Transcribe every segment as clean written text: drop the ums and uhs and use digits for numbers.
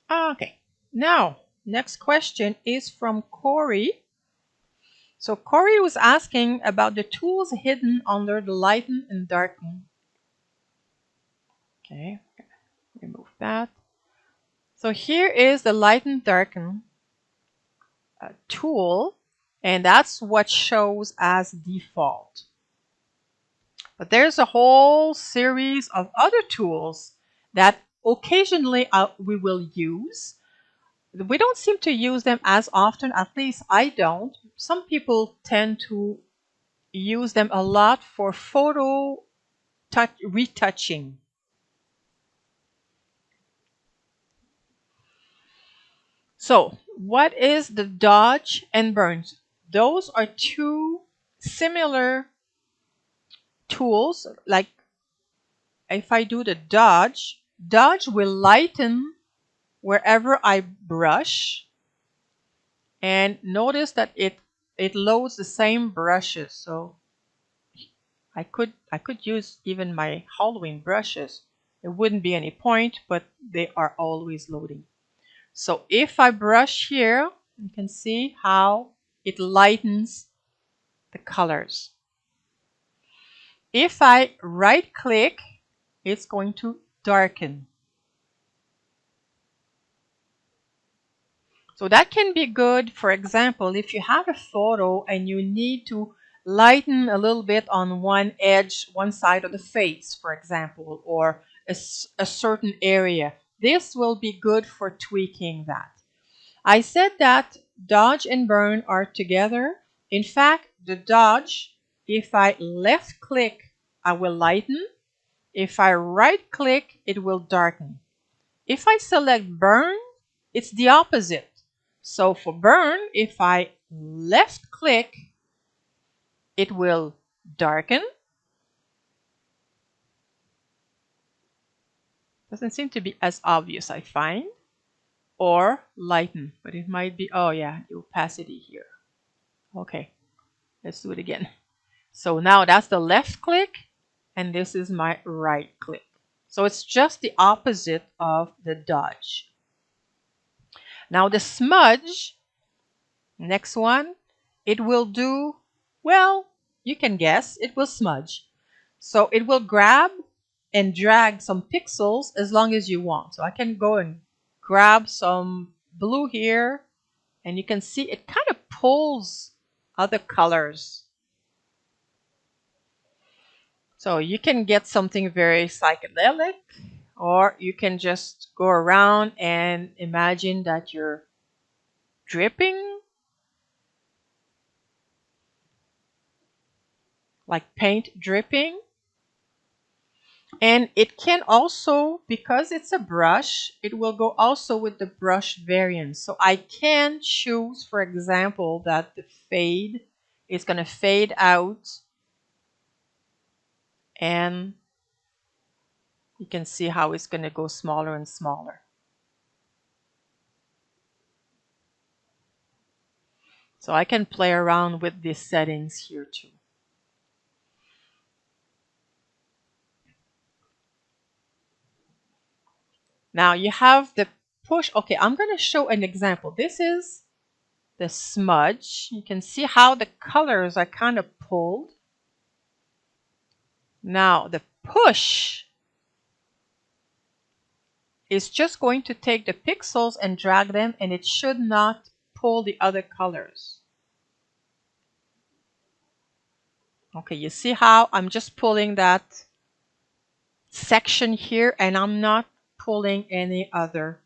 Okay, now next question is from Corey. So Corey was asking about the tools hidden under the Lighten and Darken. Okay, remove that. So here is the Lighten Darken tool, and that's what shows as default. But there's a whole series of other tools that occasionally we will use. We don't seem to use them as often, at least I don't. Some people tend to use them a lot for photo retouching. So, what is the dodge and burn? Those are two similar tools. Like if I do the dodge, dodge will lighten wherever I brush, and notice that it loads the same brushes. So I could use even my Halloween brushes. There wouldn't be any point, but they are always loading. So if I brush here, you can see how it lightens the colors. If I right click, it's going to darken. So that can be good, for example, if you have a photo and you need to lighten a little bit on one edge, one side of the face, for example, or a certain area. This will be good for tweaking that. I said that dodge and burn are together. In fact, the dodge, if I left click, I will lighten. If I right click, it will darken. If I select burn, it's the opposite. So for burn, if I left click, it will darken. Doesn't seem to be as obvious, I find. Or lighten, but it might be, oh yeah, the opacity here. Okay, let's do it again. So now that's the left click, and this is my right click. So it's just the opposite of the dodge. Now the smudge, next one, it will do, well, you can guess, it will smudge. So it will grab and drag some pixels as long as you want. So I can go and grab some blue here, and you can see it kind of pulls other colors. So you can get something very psychedelic, or you can just go around and imagine that you're dripping, like paint dripping. And it can also, because it's a brush, it will go also with the brush variant. So I can choose, for example, that the fade is going to fade out, and you can see how it's going to go smaller and smaller. So I can play around with these settings here too. Now you have the push. Okay, I'm going to show an example. This is the smudge. You can see how the colors are kind of pulled. Now the push is just going to take the pixels and drag them, and it should not pull the other colors. Okay, you see how I'm just pulling that section here, and I'm not pulling any other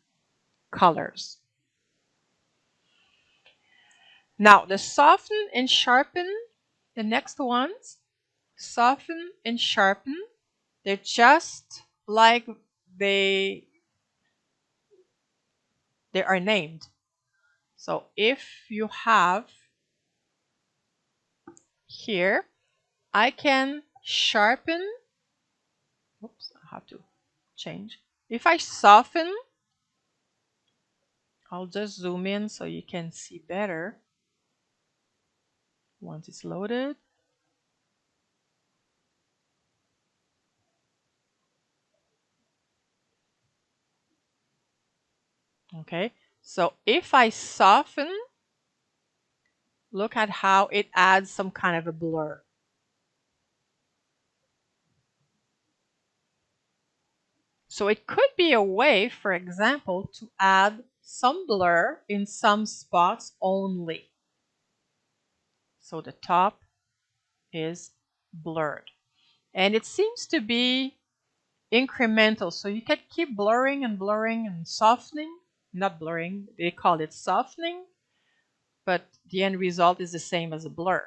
colors. Now the soften and sharpen, the next ones, soften and sharpen, they're just like they are named. So if you have here, I can sharpen. Oops, I have to change. If I soften, I'll just zoom in so you can see better once it's loaded. Okay, so if I soften, look at how it adds some kind of a blur. So it could be a way, for example, to add some blur in some spots only. So the top is blurred. And it seems to be incremental. So you can keep blurring and blurring and softening. Not blurring, they call it softening. But the end result is the same as a blur.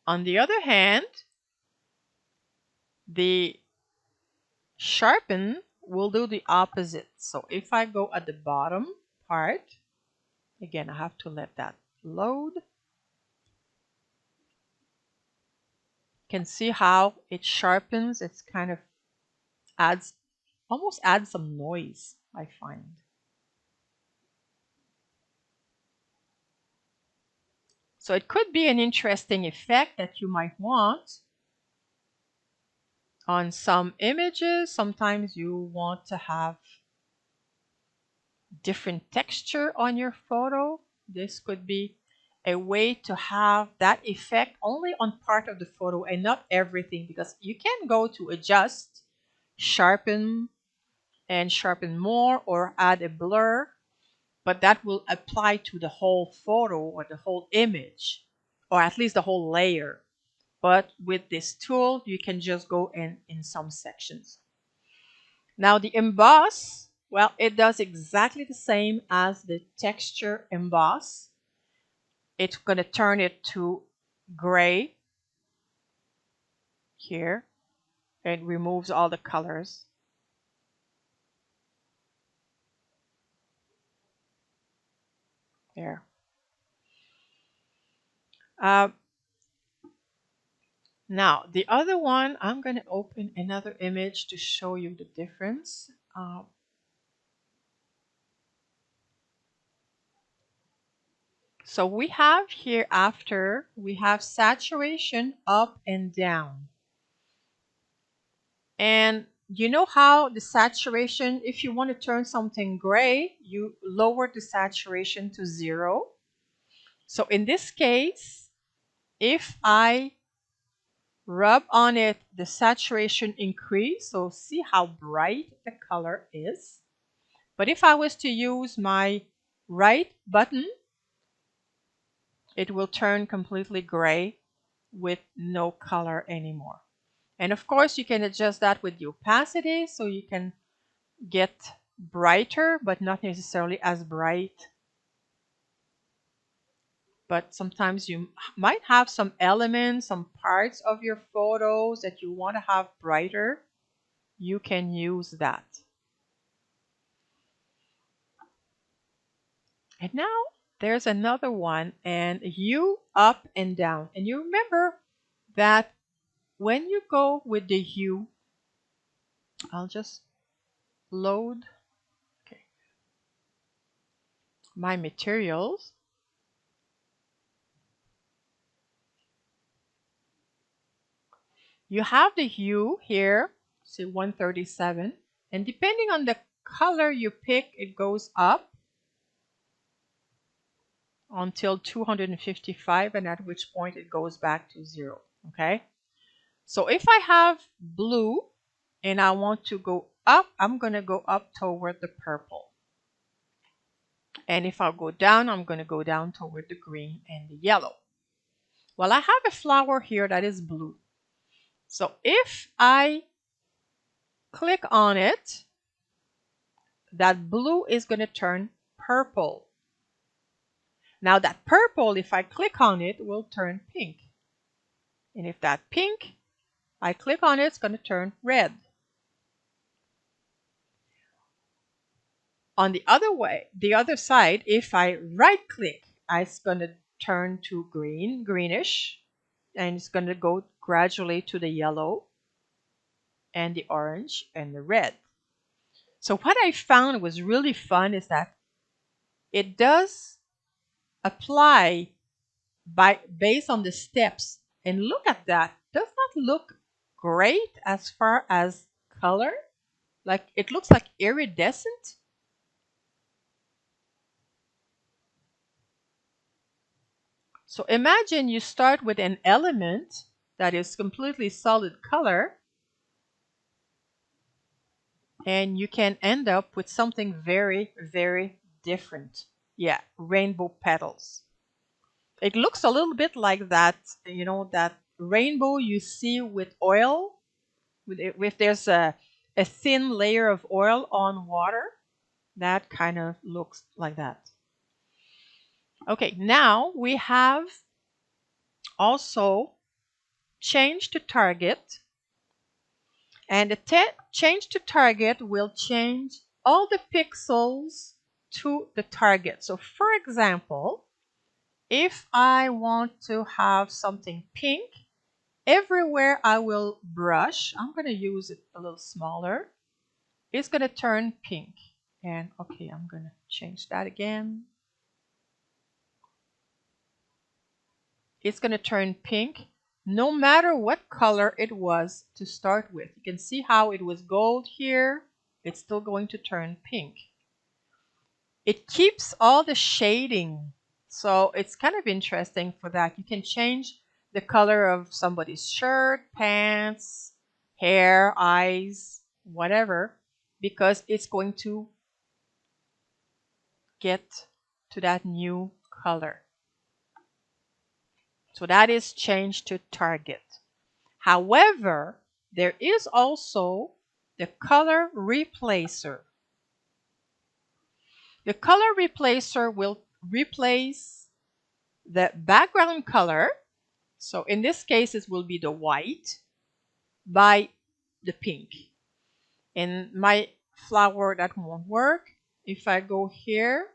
On the other hand, the sharpen will do the opposite. So if I go at the bottom part, again, I have to let that load. You can see how it sharpens. It's kind of adds, almost adds some noise, I find. So it could be an interesting effect that you might want on some images. Sometimes you want to have different texture on your photo. This could be a way to have that effect only on part of the photo and not everything, because you can go to adjust, sharpen, and sharpen more, or add a blur, but that will apply to the whole photo or the whole image, or at least the whole layer. But with this tool, you can just go in some sections. Now the emboss, well, it does exactly the same as the texture emboss. It's going to turn it to gray here. It removes all the colors. There. Uh, Now, the other one, I'm going to open another image to show you the difference. So we have here after, we have saturation up and down. And you know how the saturation, if you want to turn something gray, you lower the saturation to 0. So in this case, if I rub on it, the saturation increase. So see how bright the color is. But if I was to use my right button, it will turn completely gray with no color anymore. And of course, you can adjust that with the opacity, so you can get brighter, but not necessarily as bright. But sometimes you might have some elements, some parts of your photos that you want to have brighter. You can use that. And now there's another one, and hue up and down. And you remember that when you go with the hue, I'll just load my materials. You have the hue here, say 137, and depending on the color you pick, it goes up until 255, and at which point it goes back to 0. Okay, so if I have blue and I want to go up, I'm going to go up toward the purple. And if I go down, I'm going to go down toward the green and the yellow. Well, I have a flower here that is blue. So if I click on it, that blue is going to turn purple. Now that purple, if I click on it, will turn pink. And if that pink, I click on it, it's going to turn red. On the other way, the other side, if I right click, it's going to turn to green, greenish, and it's going to go gradually to the yellow and the orange and the red. So what I found was really fun is that it does apply based on the steps. And look at that. Does not look great as far as color, Like it looks like iridescent. So imagine you start with an element that is completely solid color, and you can end up with something very, very different. Yeah, rainbow petals. It looks a little bit like that, that rainbow you see with oil, if there's a thin layer of oil on water, that kind of looks like that. Okay, now we have also change to target, and the change to target will change all the pixels to the target. So for example, if I want to have something pink, everywhere I will brush, I'm going to use it a little smaller, it's going to turn pink. And okay, I'm going to change that again. It's going to turn pink no matter what color it was to start with. You can see how it was gold here. It's still going to turn pink. It keeps all the shading. So it's kind of interesting for that. You can change the color of somebody's shirt, pants, hair, eyes, whatever, because it's going to get to that new color. So that is changed to target. However, there is also the color replacer. The color replacer will replace the background color. So in this case, it will be the white by the pink. In my flower, that won't work. If I go here,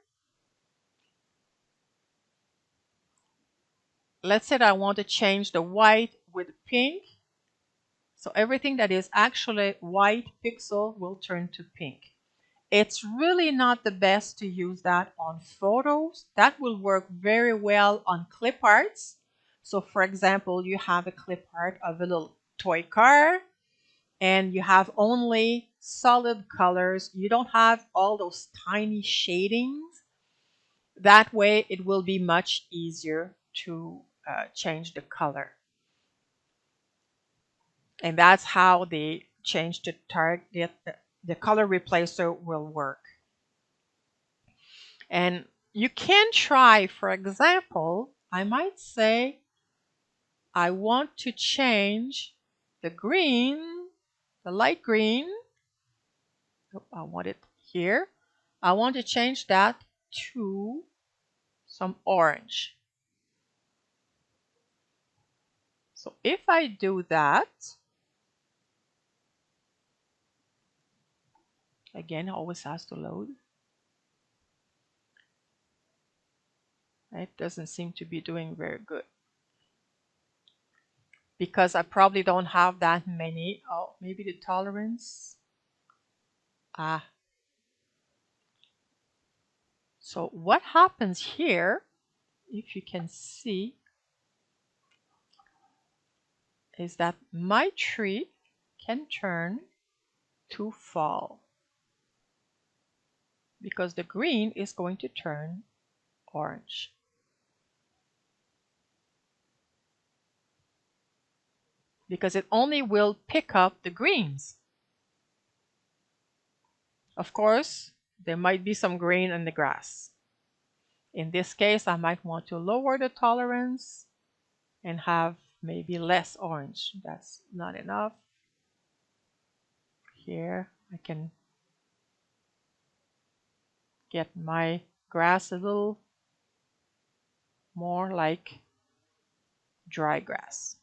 let's say that I want to change the white with pink. So everything that is actually white pixel will turn to pink. It's really not the best to use that on photos. That will work very well on clip arts. So for example, you have a clip art of a little toy car and you have only solid colors. You don't have all those tiny shadings. That way it will be much easier to change the color. And that's how the change to target, the color replacer will work. And you can try, for example, I might say, I want to change the green, the light green. Oh, I want it here. I want to change that to some orange. So if I do that, again, it always has to load. It doesn't seem to be doing very good, because I probably don't have that many. Oh, maybe the tolerance. Ah. So what happens here, if you can see, is that my tree can turn to fall because the green is going to turn orange. Because it only will pick up the greens. Of course, there might be some green in the grass. In this case, I might want to lower the tolerance and have maybe less orange. That's not enough. Here, I can get my grass a little more like dry grass.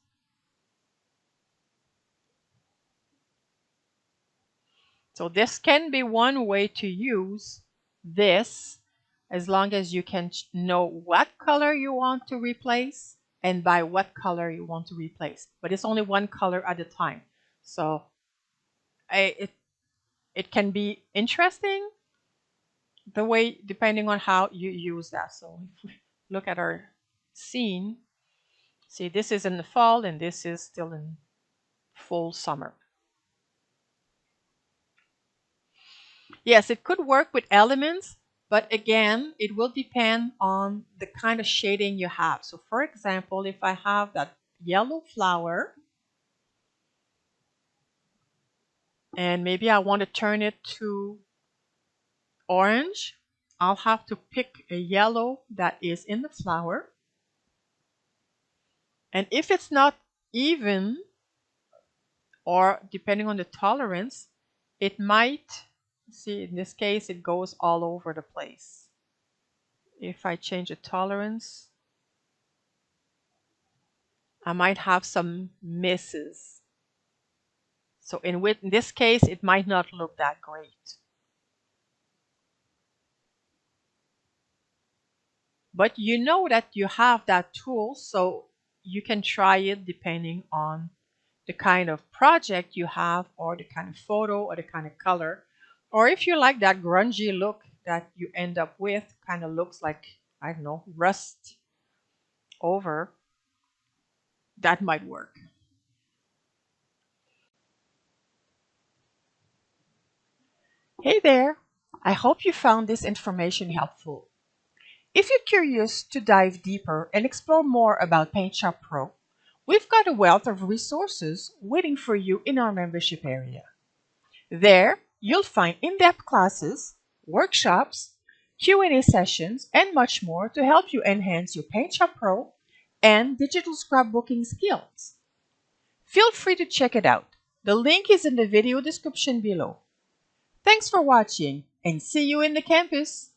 So this can be one way to use this, as long as you can know what color you want to replace and by what color you want to replace. But it's only one color at a time. So it can be interesting the way, depending on how you use that. So if we look at our scene, see, this is in the fall and this is still in full summer. Yes, it could work with elements, but again, it will depend on the kind of shading you have. So for example, if I have that yellow flower and maybe I want to turn it to orange, I'll have to pick a yellow that is in the flower. And if it's not even, or depending on the tolerance, it might, see, in this case, it goes all over the place. If I change the tolerance, I might have some misses. So in this case, it might not look that great. But you know that you have that tool, so you can try it depending on the kind of project you have, or the kind of photo, or the kind of color. Or if you like that grungy look that you end up with, kind of looks like, I don't know, rust over, that might work. Hey there! I hope you found this information helpful. If you're curious to dive deeper and explore more about PaintShop Pro, we've got a wealth of resources waiting for you in our membership area. There, you'll find in-depth classes, workshops, Q&A sessions, and much more to help you enhance your PaintShop Pro and digital scrapbooking skills. Feel free to check it out. The link is in the video description below. Thanks for watching, and see you in the campus!